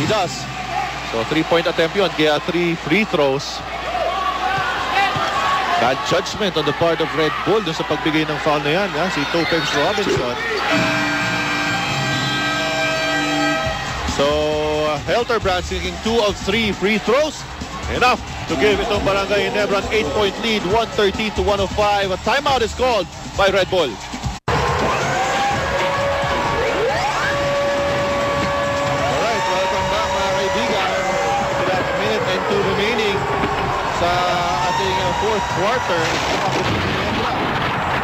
does. So 3-point attempt yun, kaya 3 free throws. Bad judgment on the part of Red Bull dun sa pagbigay ng foul na yan, si Topex Robinson. So Helterbrand sinking 2 of 3 free throws. Enough to give itong Barangay Ginebra an 8-point lead, 113-105. A timeout is called by Red Bull. Alright, welcome back mga kaibigan to that minute and 2 remaining sa ating fourth quarter.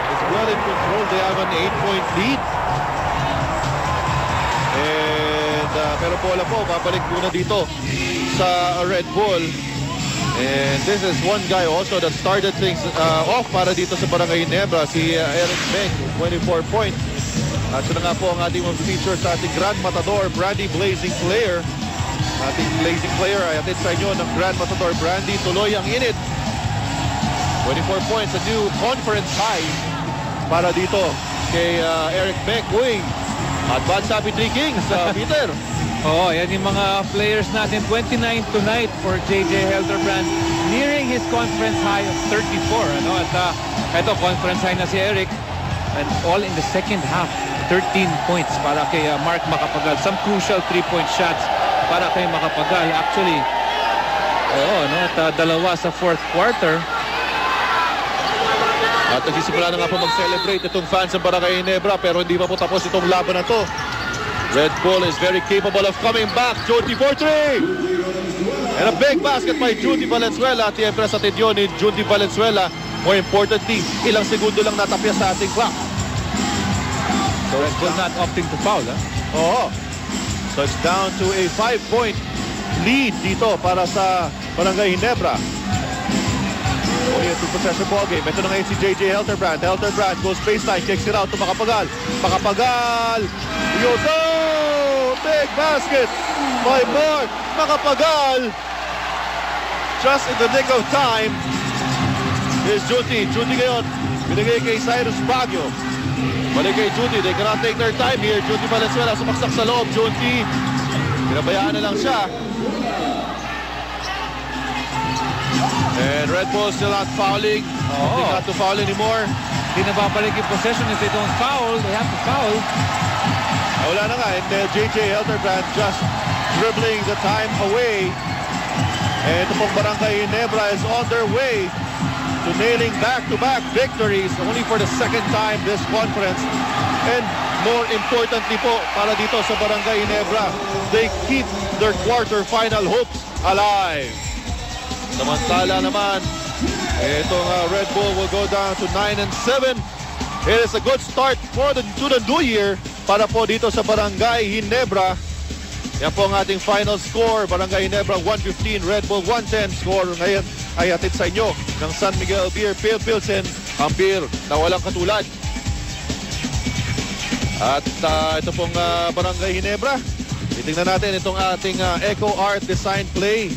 It's well in control. They have an 8-point lead. And pero bola po, babalik muna dito sa Red Bull. And this is one guy also that started things off para dito sa Barangay Ginebra, si Eric Beng, 24 points. At siya na nga po ang ating feature sa ating Grand Matador, Brandy Blazing Player. Ating Blazing Player ay atin sa inyo ng Grand Matador Brandy. Tuloy ang init. 24 points, a new conference high para dito kay Eric Beng. Uy, advance happy 3 Kings, Peter. Oo, yan yung mga players natin. 29 tonight for JJ Helterbrand. Nearing his conference high of 34. Ano? At ito, conference high na si Eric. And all in the second half. 13 points para kay Mark Macapagal. Some crucial 3-point shots para kay Macapagal. Actually, at dalawa sa fourth quarter. At nagsisimula na nga po mag-celebrate itong fans ng Barangay Ginebra, pero hindi pa po tapos itong laban na to. Red Bull is very capable of coming back. Junti for 3! And a big basket by Junti Valenzuela. At i-impress natin yun ni Junti Valenzuela. More importantly, ilang segundo lang natapya sa ating clock. So Red Bull not opting to foul, Oo. So it's down to a 5-point lead dito para sa Barangay Ginebra. Only a 2-possession ball game. Ito na ngayon si JJ Helterbrand. Helterbrand goes baseline, kicks it out to Macapagal. Macapagal! Yodo! Big basket by Mark Macapagal. Just in the nick of time is Junti. Junti ngayon, binigay kay Cyrus Baguio. Balik kay Junti. They cannot take their time here. Junti Valenzuela sumaksak sa loob. Junti, pinabayaan na lang siya. And Red Bull still not fouling. Not to foul anymore. Hindi na babalik yung possession if they don't foul. They have to foul. Wala na nga. And JJ Helterbrand just dribbling the time away. And ito pong Barangay Ginebra is on their way to nailing back-to-back victories only for the second time this conference. And more importantly po, para dito sa Barangay Ginebra, they keep their quarter-final hopes alive. Samantala naman, itong Red Bull will go down to 9-7. It is a good start to the new year para po dito sa Barangay Ginebra. Yan po ang ating final score. Barangay Ginebra 115, Red Bull 110. Score ngayon ay atid sa inyo ng San Miguel Beer Pilsen, ang beer na walang katulad. At ito pong Barangay Ginebra. Titingnan natin itong ating Echo Art Design Play.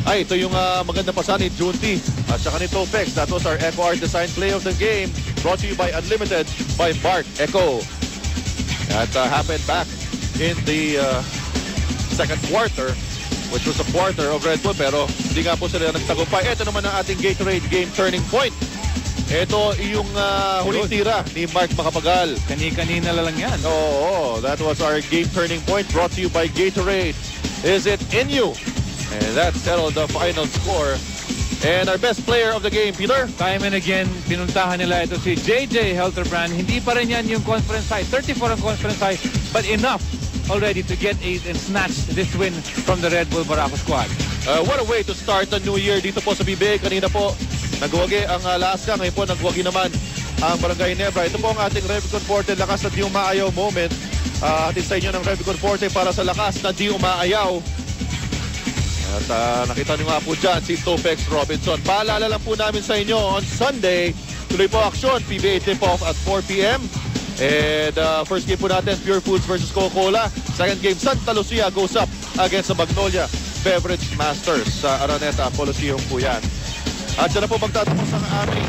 Ay, ito yung maganda pa ni Junti at saka ni Topex. That was our Echo Art Design Play of the game. Brought to you by Unlimited by Mark Echo. That happened back in the second quarter, which was a quarter of Red Bull, pero hindi nga po sila nagtagumpay. Ito naman ang ating Gatorade Game Turning Point. Ito yung huling tira ni Mark Macapagal. Kani-kanina lang yan. Oo, that was our Game Turning Point brought to you by Gatorade. Is it in you? And that settled the final score. And our best player of the game, Peter? Time and again, pinuntahan nila ito si JJ Helterbrand. Hindi pa rin yan yung conference high. 34 ang conference high, but enough already to get 8 and snatch this win from the Red Bull Barako squad. What a way to start the new year dito po sa BBA. Kanina po, nagwagi ang Alaska. Ngayon po, nagwagi naman ang Barangay Ginebra. Ito po ang ating Revicon Forte, lakas na di umaayaw moment. Atin sa inyo ng Revicon Forte para sa lakas na di umaayaw. At nakita niyo nga po dyan si Topex Robinson. Paalala lang po namin sa inyo on Sunday, tuloy po aksyon, PBA tip-off at 4 p.m. And first game po natin, Pure Foods versus Coca-Cola. Second game, Santa Lucia goes up against the Magnolia Beverage Masters sa Araneta Coliseum po yan. At siya na po magtatapos ang aming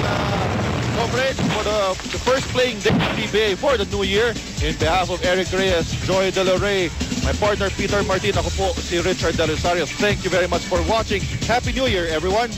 coverage for the first playing day of PBA for the new year. In behalf of Eric Reyes, Joy De La Rey, My partner Peter Martin, ako po si Richard Del Rosario. Thank you very much for watching. Happy New Year, everyone!